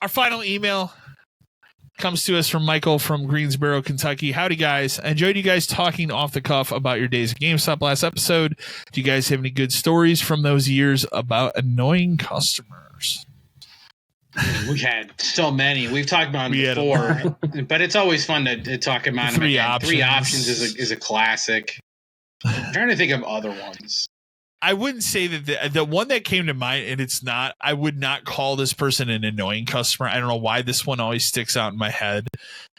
Our final email comes to us from Michael from Greensboro, Kentucky. Howdy, guys. I enjoyed you guys talking off the cuff about your days at GameStop last episode. Do you guys have any good stories from those years about annoying customers? We had so many. We've talked about them before, but it's always fun to talk about them again. Three options is a classic. I'm trying to think of other ones. I wouldn't say that the one that came to mind, and it's not, I would not call this person an annoying customer. I don't know why this one always sticks out in my head.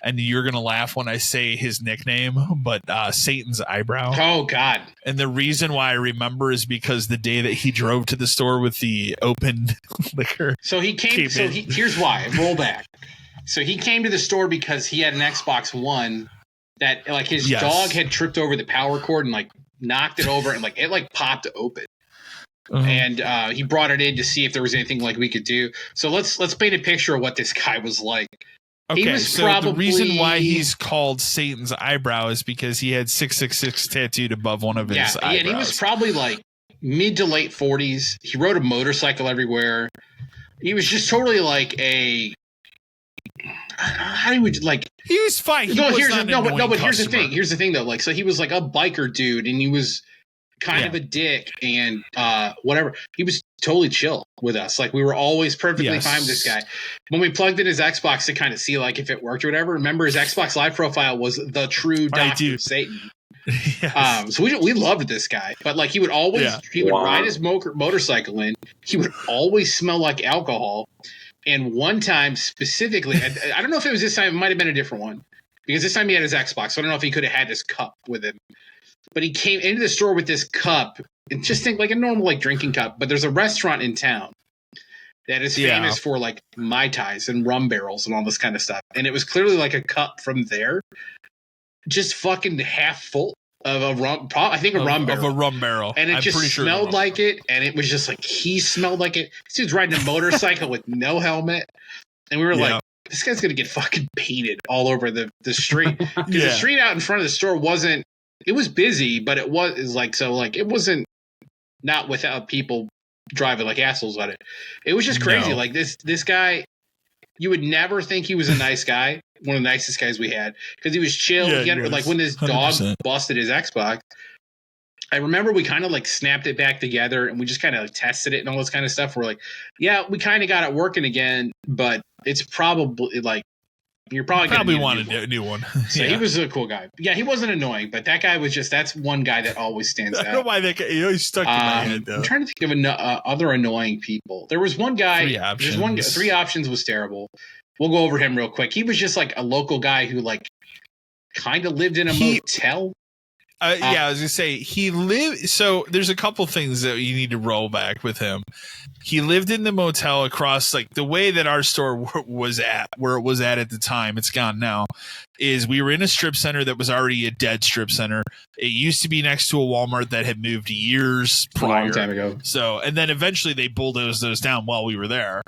And you're going to laugh when I say his nickname, but Satan's Eyebrow. Oh, God. And the reason why I remember is because the day that he drove to the store with the open liquor. So here's why. Roll back. So he came to the store because he had an Xbox One that, like, his dog had tripped over the power cord and, like, knocked it over and it popped open. And he brought it in to see if there was anything like we could do. So let's paint a picture of what this guy was like. Okay, so the reason why he's called Satan's Eyebrow is because he had 666 tattooed above one of his eyebrows. Yeah, and he was probably like mid to late 40s. He rode a motorcycle everywhere. He was just totally like a how do you like? He was fine. But here's the thing. Here's the thing, though. Like, so he was like a biker dude, and he was kind of a dick, and whatever. He was totally chill with us. Like, we were always perfectly fine with this guy. When we plugged in his Xbox to kind of see like if it worked or whatever. Remember, his Xbox Live profile was the true Doctor of Satan. Yes. So we loved this guy, but like he would always ride his motorcycle in. He would always smell like alcohol. And one time specifically, I don't know if it was this time. It might have been a different one because this time he had his Xbox. So I don't know if he could have had his cup with him. But he came into the store with this cup, and just think like a normal like drinking cup. But there's a restaurant in town that is famous for like Mai Tais and rum barrels and all this kind of stuff. And it was clearly like a cup from there, just fucking half full of a rum. I think a rum barrel. Of a rum barrel. And it just smelled like it. And it was just like he smelled like it. He was riding a motorcycle with no helmet. And we were like, this guy's going to get fucking painted all over the street. Because the street out in front of the store wasn't, it was busy, but it was like, so like, it wasn't not without people driving like assholes on it. It was just crazy. Like this guy, you would never think he was a nice guy. One of the nicest guys we had because he was chill. He had, like when his 100%. Dog busted his Xbox, I remember we kind of like snapped it back together and we just kind of like tested it and all this kind of stuff. We're like, yeah, we kind of got it working again, but it's probably like you're probably wanted a new one. So he was a cool guy. Yeah, he wasn't annoying, but that guy was just that's one guy that always stands out. I don't know why that guy he's stuck in my head though. I'm trying to think of other annoying people. There was one guy. Three options was terrible. We'll go over him real quick. He was just like a local guy who like kind of lived in a motel. I was gonna say he lived. So there's a couple things that you need to roll back with him. He lived in the motel across like the way that our store was at, where it was at the time. It's gone now. Is we were in a strip center that was already a dead strip center. It used to be next to a Walmart that had moved years prior. A long time ago. So and then eventually they bulldozed those down while we were there.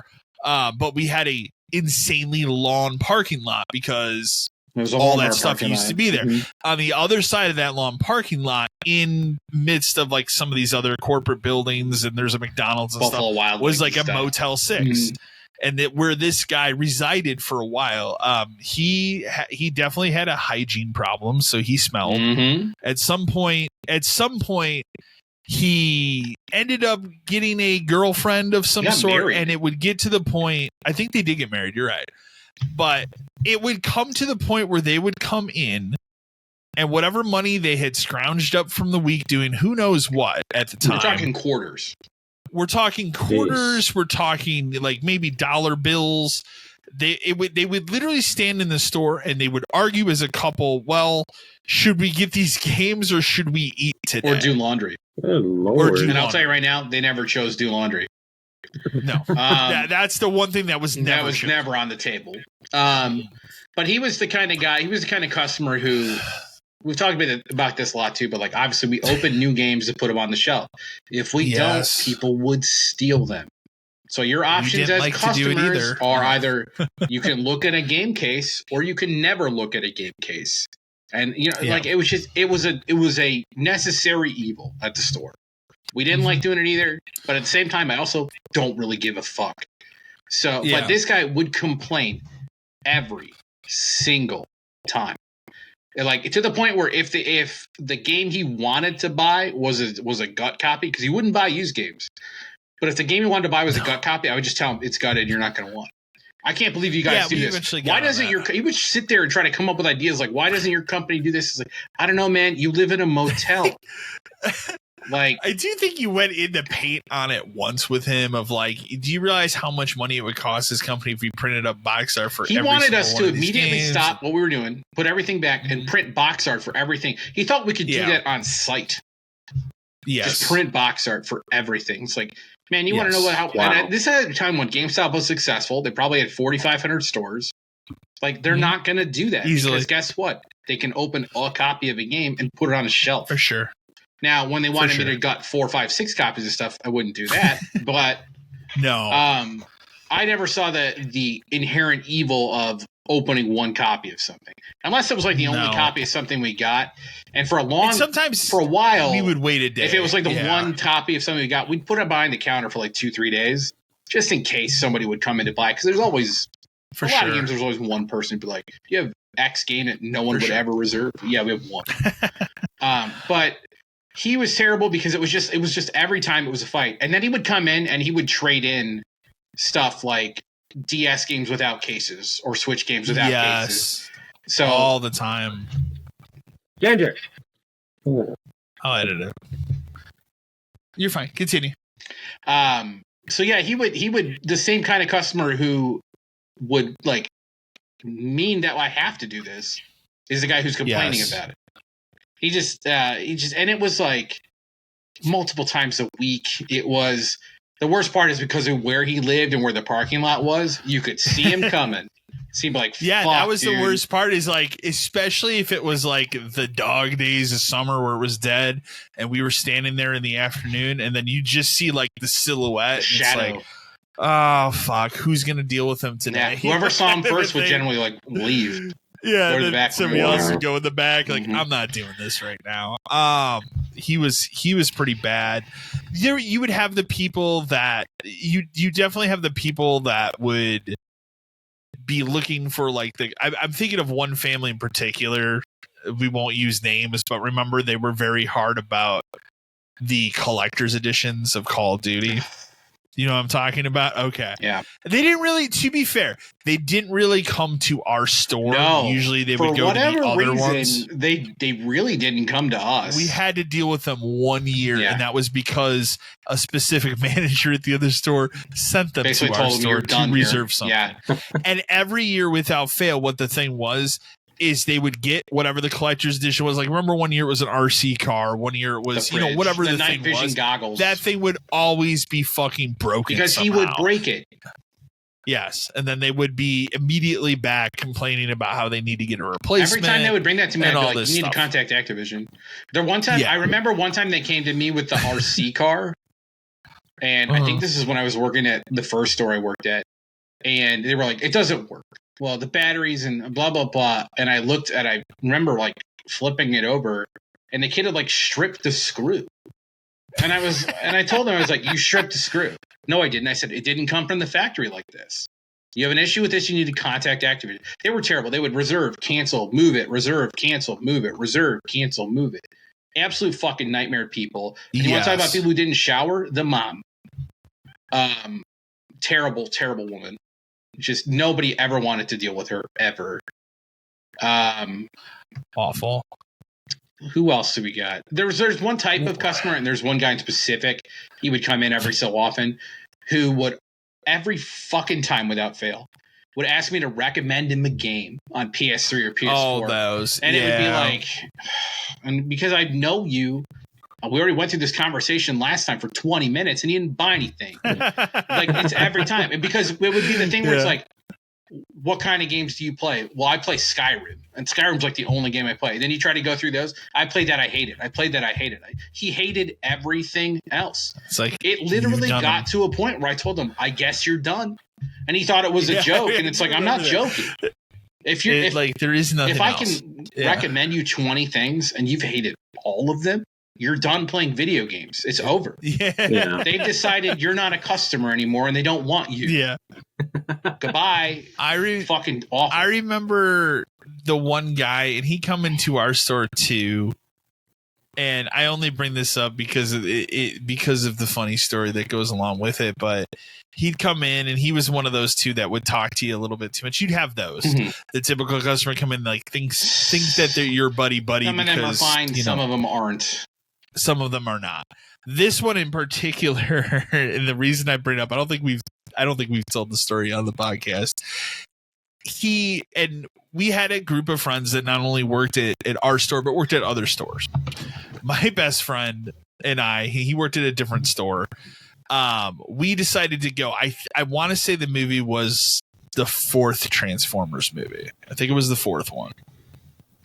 But we had a insanely long parking lot because all that stuff used to be there. Mm-hmm. On the other side of that long parking lot, in midst of like some of these other corporate buildings, and there's a McDonald's and Buffalo stuff, Wild was like a Motel 6. Mm-hmm. And that where this guy resided for a while, he definitely had a hygiene problem, so he smelled. Mm-hmm. At some point, he ended up getting a girlfriend of some sort, married. And it would get to the point. I think they did get married. You're right, but it would come to the point where they would come in, and whatever money they had scrounged up from the week doing who knows what at the time. We're talking quarters. We're talking like maybe dollar bills. They would literally stand in the store and they would argue as a couple. Well, should we get these games or should we eat today? Or do laundry? Good Lord. And I'll tell you right now, they never chose do laundry. No, that's the one thing that was never on the table. But he was the kind of guy. He was the kind of customer who we've talked about this a lot too. But like obviously, we open new games to put them on the shelf. If we don't, people would steal them. So your options as customers are either you can look at a game case or you can never look at a game case. And you know, like it was a necessary evil at the store. We didn't like doing it either, but at the same time, I also don't really give a fuck. So, but this guy would complain every single time. Like to the point where if the game he wanted to buy was a gut copy, because he wouldn't buy used games, but if the game he wanted to buy was a gut copy, I would just tell him it's gutted. You're not going to want it. I can't believe you guys do this. Why doesn't he would sit there and try to come up with ideas like, why doesn't your company do this? It's like, I don't know, man. You live in a motel. Like, I do think you went into paint on it once with him of like, do you realize how much money it would cost his company if we printed up box art for he wanted us to immediately stop what we were doing, put everything back, and print box art for everything. He thought we could do that on site. Yes. Just print box art for everything. It's like, man, you want to know how this at a time when GameStop was successful. They probably had 4,500 stores. Like, they're not going to do that easily, because guess what? They can open a copy of a game and put it on a shelf. For sure. Now, when they wanted me to got 4, 5, 6 copies of stuff, I wouldn't do that. But no, I never saw the inherent evil of opening one copy of something, unless it was like the only copy of something we got. And for a while, we would wait a day. If it was like the one copy of something we got, we'd put it behind the counter for like 2-3 days, just in case somebody would come in to buy. Because there's always lot of games. There's always one person who'd be like, "You have X game that no one would ever reserve." Yeah, we have one. But he was terrible because it was just every time it was a fight. And then he would come in and he would trade in stuff like DS games without cases or Switch games without cases. So all the time. Ginger. I'll edit it. You're fine. Continue. So yeah, he would the same kind of customer who would like mean that I have to do this is the guy who's complaining about it. He just, and it was like multiple times a week. It was the worst part is because of where he lived and where the parking lot was. You could see him coming. Seemed like, that was the worst part is like, especially if it was like the dog days of summer where it was dead and we were standing there in the afternoon and then you just see like the silhouette. The shadow. It's like, oh, fuck. Who's going to deal with him today? Yeah, whoever saw him first would generally like leave. Yeah, then somebody else would go in the back. Like, I'm not doing this right now. He was pretty bad. You would have the people that you definitely have the people that would be looking for like I'm thinking of one family in particular. We won't use names, but remember they were very hard about the collector's editions of Call of Duty. You know what I'm talking about? Okay. Yeah. They didn't really, to be fair, they didn't really come to our store. No. Usually they would go to the other ones. They really didn't come to us. We had to deal with them 1 year, and that was because a specific manager at the other store sent them to our store to reserve something. Yeah. And every year without fail, what the thing was is they would get whatever the collector's edition was. Like, remember 1 year it was an RC car. 1 year it was, whatever the night thing vision was. Goggles. That thing would always be fucking broken because somehow. He would break it. Yes. And then they would be immediately back complaining about how they need to get a replacement. Every time they would bring that to me, I'd be like, you need stuff. to contact Activision. There one time, I remember one time they came to me with the RC car. And I think this is when I was working at the first store I worked at. And they were like, it doesn't work. Well, the batteries and blah, blah, blah. And I remember like flipping it over and the kid had like stripped the screw. And I told him, I was like, you stripped the screw. No, I didn't. I said, it didn't come from the factory like this. You have an issue with this, you need to contact Activision. They were terrible. They would reserve, cancel, move it, reserve, cancel, move it, reserve, cancel, move it. Absolute fucking nightmare people. And you want to talk about people who didn't shower? The mom. Terrible, terrible woman. Just nobody ever wanted to deal with her ever. Awful. Who else do we got? There's one type of customer, and there's one guy in specific. He would come in every so often, who would every fucking time without fail would ask me to recommend him a game on PS3 or PS4. All those, and it would be like, and because I know you. We already went through this conversation last time for 20 minutes and he didn't buy anything. Like, it's every time. And because it would be the thing where it's like, what kind of games do you play? Well, I play Skyrim. And Skyrim's like the only game I play. Then you try to go through those. I played that. I hate it. I played that. I hate it. He hated everything else. It's like, it literally got to a point where I told him, I guess you're done. And he thought it was a joke. And it's like, I'm not joking. If there is nothing if I can recommend you 20 things and you've hated all of them, you're done playing video games. It's over. Yeah. They've decided you're not a customer anymore and they don't want you. Yeah. Goodbye. Fucking awful. I remember the one guy, and he come into our store too. And I only bring this up because of because of the funny story that goes along with it. But he'd come in, and he was one of those two that would talk to you a little bit too much. You'd have those. The typical customer come in like think that they're your buddy. Some of them are fine. Some of them aren't. Some of them are not. This one in particular, and the reason I bring it up, I don't think we've told the story on the podcast. We had a group of friends that not only worked at our store, but worked at other stores. My best friend and he worked at a different store. We decided to go. I want to say the movie was the 4th Transformers movie. I think it was the 4th one.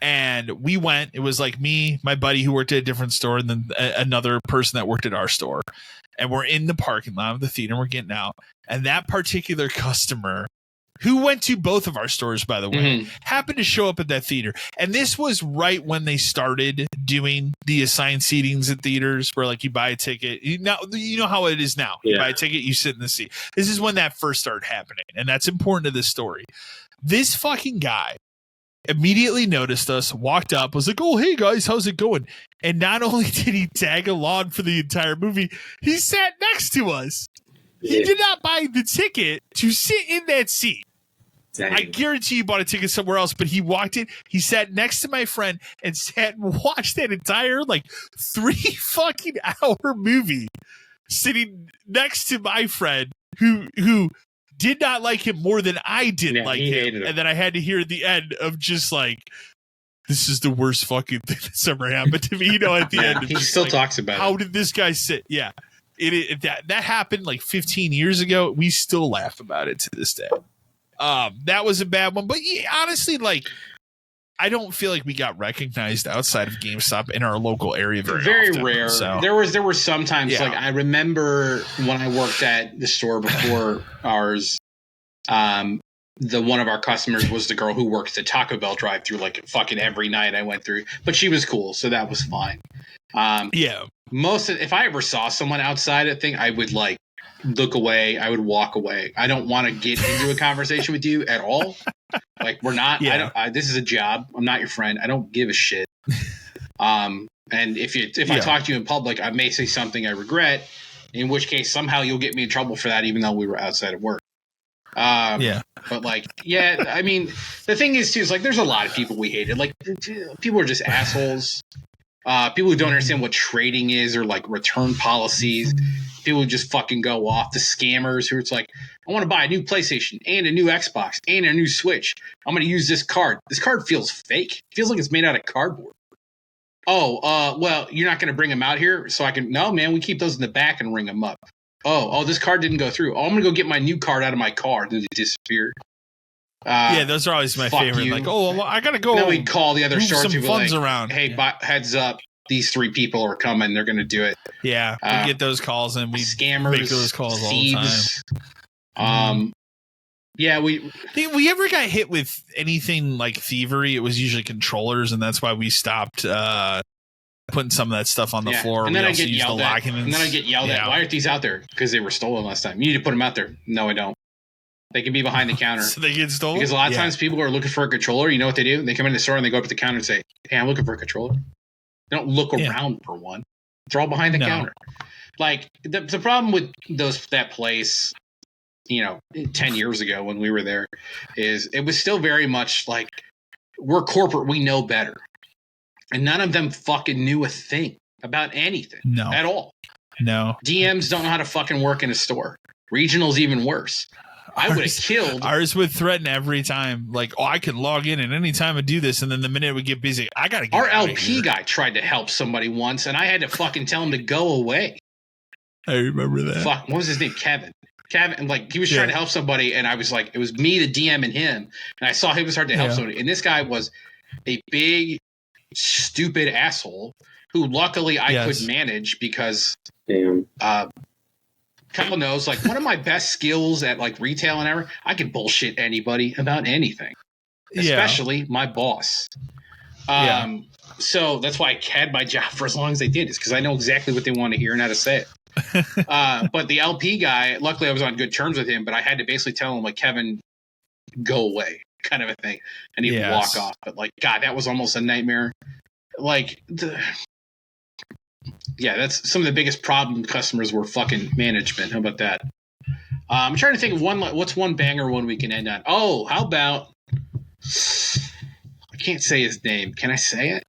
And we went. It was like me, my buddy who worked at a different store, and then another person that worked at our store. And we're in the parking lot of the theater, and we're getting out. And that particular customer, who went to both of our stores, by the way, happened to show up at that theater. And this was right when they started doing the assigned seatings at theaters where, like, you buy a ticket. You know how it is now. You buy a ticket, you sit in the seat. This is when that first started happening. And that's important to this story. This fucking guy immediately noticed us, walked up, was like, "Oh, hey guys, how's it going?" And not only did he tag along for the entire movie, he sat next to us. He did not buy the ticket to sit in that seat. Dang. I guarantee you bought a ticket somewhere else, but he walked in, he sat next to my friend and sat and watched that entire 3 fucking hour movie sitting next to my friend who did not like him more than I did like him. And then I had to hear at the end of just this is the worst fucking thing that's ever happened to me. At the end. He still talks about how did this guy sit? Yeah. That happened 15 years ago. We still laugh about it to this day. That was a bad one. But honestly, I don't feel like we got recognized outside of GameStop in our local area very often. Rare. So. There were some times I remember when I worked at the store before ours, one of our customers was the girl who worked the Taco Bell drive-through fucking every night I went through, but she was cool, so that was fine. If I ever saw someone outside a thing, I would look away. I would walk away. I don't want to get into a conversation with you at all. We're not. Yeah. This is a job. I'm not your friend. I don't give a shit. And if I talk to you in public, I may say something I regret. In which case, somehow you'll get me in trouble for that, even though we were outside of work. But I mean, the thing is too is there's a lot of people we hated. People are just assholes. People who don't understand what trading is or return policies. People who just fucking go off. The scammers who it's I want to buy a new PlayStation and a new Xbox and a new Switch. I'm going to use this card. This card feels fake. It feels like it's made out of cardboard. Well, you're not going to bring them out here so I can. No, man, we keep those in the back and ring them up. This card didn't go through. I'm going to go get my new card out of my car. Then it disappeared. Those are always my favorite. You. I gotta go. Then we call the other store people funds around. Hey, heads up! These 3 people are coming. They're going to do it. Yeah, we get those calls and we scammers, make those calls thieves. All the time. We ever got hit with anything like thievery? It was usually controllers, and that's why we stopped putting some of that stuff on the floor. And then I get yelled at. Why aren't these out there? Because they were stolen last time. You need to put them out there. No, I don't. They can be behind the counter. So they get stolen? Because a lot of times people are looking for a controller. You know what they do? They come in the store and they go up to the counter and say, "Hey, I'm looking for a controller." They don't look around for one. They're all behind the counter. The problem with that place, 10 years ago when we were there, is it was still very much we're corporate. We know better. And none of them fucking knew a thing about anything at all. No. DMs don't know how to fucking work in a store. Regional's even worse. I would have killed. Ours would threaten every time, I can log in at any time and do this, and then the minute we get busy, I gotta get Our LP guy tried to help somebody once, and I had to fucking tell him to go away. I remember that. Fuck, what was his name? Kevin, he was trying to help somebody, and I was it was me, the DM, and him, and I saw he was hard to help somebody, and this guy was a big, stupid asshole who luckily I could manage because Kyle knows one of my best skills at retail and ever, I can bullshit anybody about anything, especially my boss. So that's why I had my job for as long as I did, is because I know exactly what they want to hear and how to say it. But the LP guy, luckily I was on good terms with him, but I had to basically tell him, like, Kevin, go away, kind of a thing. And he'd walk off. But, like, God, that was almost a nightmare. Like, that's some of the biggest problem customers were fucking management. How about that? I'm trying to think of what's one banger one we can end on. Oh, how about, I can't say his name. Can I say it?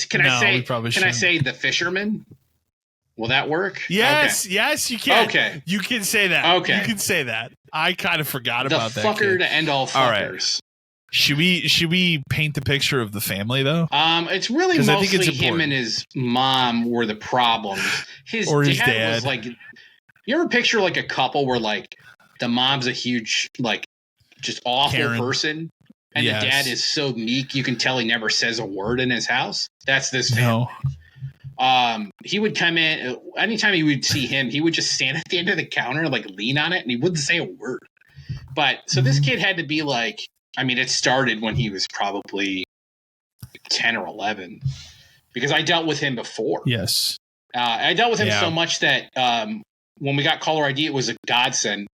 Can I say the fisherman? Will that work? Yes, okay. Yes, you can. Okay. You can say that. Okay. You can say that. I kind of forgot about that. The fucker to end all fuckers. All right. Should we paint the picture of the family though? It's really mostly him and his mom were the problems. His dad was like, you ever picture like a couple where like the mom's a huge, like, just awful Karen. Person, and the dad is so meek you can tell he never says a word in his house? That's this family. No. He would come in anytime he would see him, he would just stand at the end of the counter and like lean on it, and he wouldn't say a word. But so this kid had to be like, I mean, it started when he was probably 10 or 11, because I dealt with him before. Yes. I dealt with him so much that when we got caller ID, it was a godsend,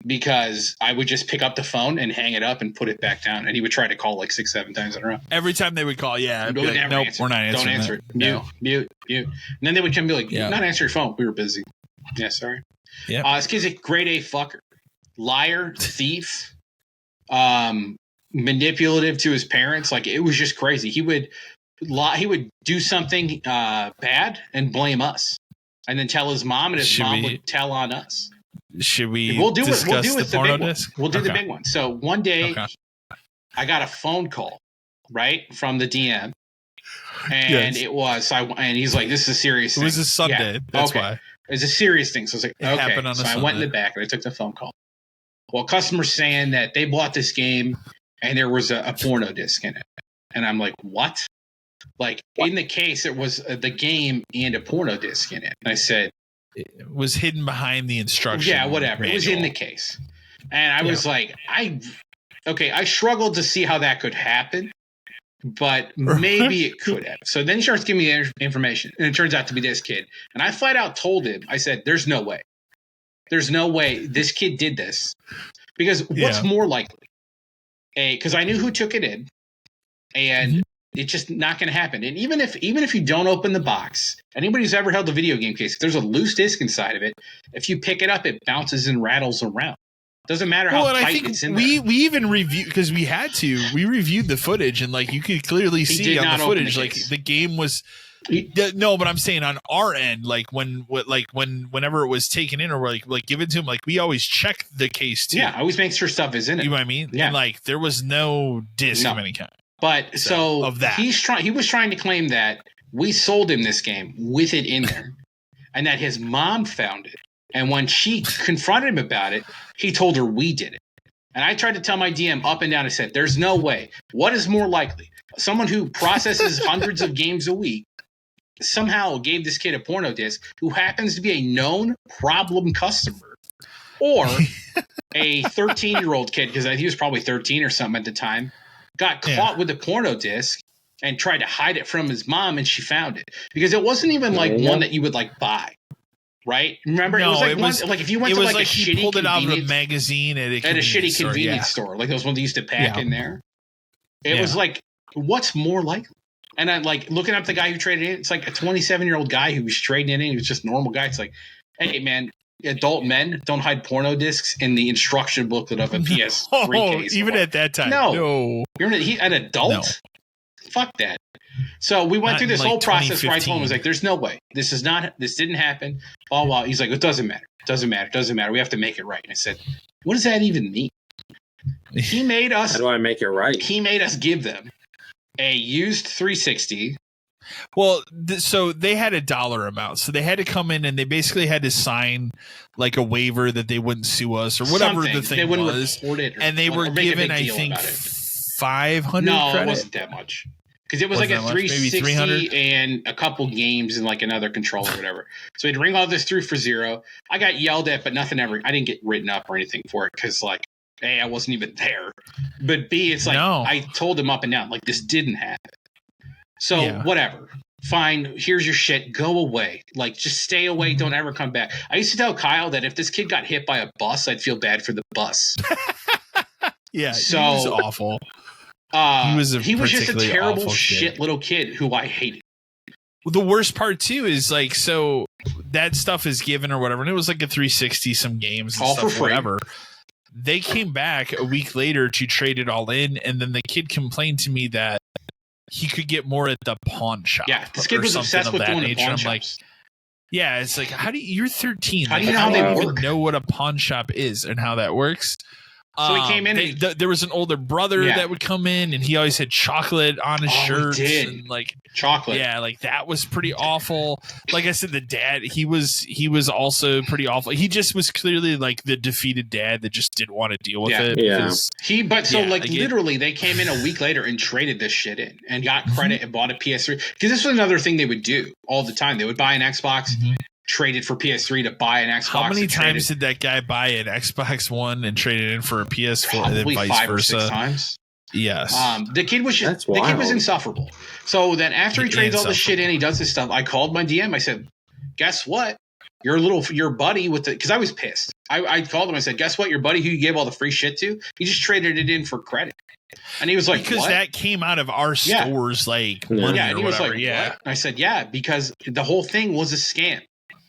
because I would just pick up the phone and hang it up and put it back down. And he would try to call like 6-7 times in a row. Every time they would call, I'd be like, nope, we're not answering. Don't answer it. Mute. And then they would come and be like, you're not answering your phone. We were busy. Yeah, sorry. Yeah. This kid's a grade A fucker. Liar, thief, manipulative to his parents. Like, it was just crazy. He would lie. He would do something bad and blame us, and then tell his mom, and his mom would tell on us. Should we? We'll do it. Discuss we'll do it. The porno disc? We'll do the big one. So one day, I got a phone call from the DM, and it was and he's like, "This is a serious thing." It was a Sunday. Yeah. That's why. It's a serious thing. So I was like, okay. So I went in the back and I took the phone call. Well, customers saying that they bought this game and there was a porno disc in it. And I'm like, what? Like, in the case, it was the game and a porno disc in it. And I said, it was hidden behind the instructions. Yeah, whatever. Manual. It was in the case. And I was like, I struggled to see how that could happen, but maybe it could have. So then he starts giving me the information, and it turns out to be this kid. And I flat out told him, I said, there's no way. There's no way this kid did this. Because what's more likely? Because I knew who took it in, and it's just not going to happen. And even if you don't open the box, anybody who's ever held a video game case, if there's a loose disc inside of it, if you pick it up, it bounces and rattles around. Doesn't matter how tight it's in there. We even reviewed, because we had to. We reviewed the footage, and like you could clearly see on the footage, like the game was. No, but I'm saying on our end, like whenever it was taken in or like given to him, like we always check the case too. Yeah, I always make sure stuff is in it. You know what I mean? Yeah. And like there was no disc of any kind. But so of that, he was trying to claim that we sold him this game with it in there, and that his mom found it. And when she confronted him about it, he told her we did it. And I tried to tell my DM up and down. I said, "There's no way. What is more likely? Someone who processes hundreds of games a week somehow gave this kid a porno disc who happens to be a known problem customer, or a 13-year-old kid, because he was probably 13 or something at the time, got caught with a porno disc and tried to hide it from his mom, and she found it, because it wasn't even like one that you would like buy, right? Remember, no, it was like if you went to like a shitty pulled it out of a magazine at a shitty convenience store, like those ones they used to pack in there. It was like, what's more likely? And I'm like looking up the guy who traded in. It's like a 27-year-old guy who was trading in. He was just a normal guy. It's like, hey, man, adult men don't hide porno discs in the instruction booklet of a PS3 case. Even at that time. No. You're an adult? No. Fuck that. So we went through this whole process where I told him, I was like, there's no way. This didn't happen. Blah, blah. He's like, it doesn't matter. It doesn't matter. It doesn't matter. We have to make it right. And I said, what does that even mean? He made us. How do I make it right? He made us give them a used 360. Well, so they had a dollar amount, so they had to come in and they basically had to sign like a waiver that they wouldn't sue us or whatever the thing was. And they were given, I think, 500. No, credit? It wasn't that much, because it was like a 360 and a couple games and like another controller or whatever. So he'd ring all this through for zero. I got yelled at, but nothing ever. I didn't get written up or anything for it, because like A, I wasn't even there, but B, it's like I told him up and down, like, this didn't happen. So whatever. Fine, here's your shit. Go away. Like, just stay away. Don't ever come back. I used to tell Kyle that if this kid got hit by a bus, I'd feel bad for the bus. Yeah, so, he was awful. He was just a terrible shit little kid who I hated. The worst part too is like, so that stuff is given or whatever, and it was like a 360 some games and all stuff, for free. Whatever. They came back a week later to trade it all in, and then the kid complained to me that he could get more at the pawn shop. Yeah, this kid was obsessed with doing the pawn shops. Like, yeah, it's like, you're 13. How do you know how they even work? Know what a pawn shop is and how that works. So he came in. There was an older brother that would come in, and he always had chocolate on his shirts. And like chocolate. Yeah, like that was pretty awful. Like I said, the dad, he was also pretty awful. He just was clearly like the defeated dad that just didn't want to deal with it. Yeah. Literally, they came in a week later and traded this shit in and got credit and bought a PS3, because this was another thing they would do all the time. They would buy an Xbox. Traded for PS3 to buy an Xbox. How many times did that guy buy an Xbox One and trade it in for a PS4? Probably and then vice 5 versa? or 6 times. Yes. The kid was insufferable. So then after he trades all this shit in, he does this stuff. I called my DM. I said, "Guess what? Your buddy with the," because I was pissed. I called him. I said, "Guess what? Your buddy who you gave all the free shit to, he just traded it in for credit." And he was like, because what? That came out of our stores, like money and he or was whatever. Like, what? I said, yeah, because the whole thing was a scam.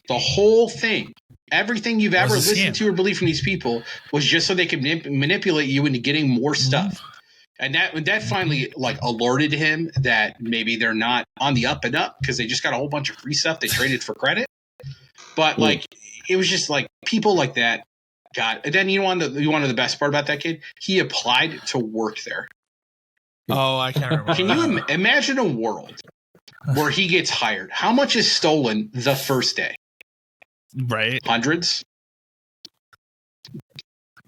The whole thing, everything you've ever listened to or believed from these people was just so they could manipulate you into getting more stuff. And that finally like alerted him that maybe they're not on the up and up because they just got a whole bunch of free stuff they traded for credit. But like, it was just like people like that got. And then you wanted the best part about that kid? He applied to work there. Oh, I can't remember. Can you imagine a world where he gets hired? How much is stolen the first day? Right. Hundreds.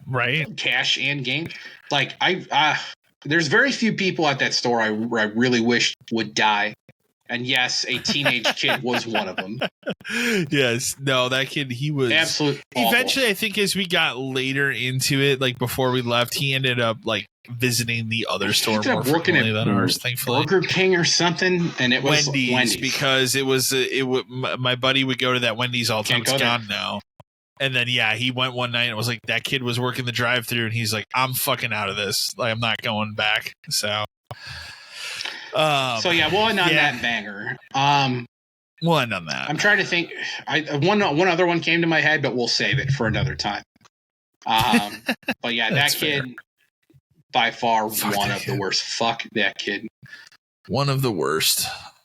Right. Cash and game. Like there's very few people at that store I really wish would die. And yes, a teenage kid was one of them. Yes. No, that kid, he was absolutely awful. Eventually, I think as we got later into it, like before we left, he ended up like visiting the other store more frequently than ours, thankfully. Burger King or something, and it was Wendy's. Because my buddy would go to that Wendy's all the time. It's gone now. And then he went one night and it was like that kid was working the drive-thru and he's like, I'm fucking out of this. Like I'm not going back. So one on that banger. One on that. I'm trying to think. One other one came to my head, but we'll save it for another time. But yeah, that kid. Fair. By far one of the worst. Fuck that kid. One of the worst.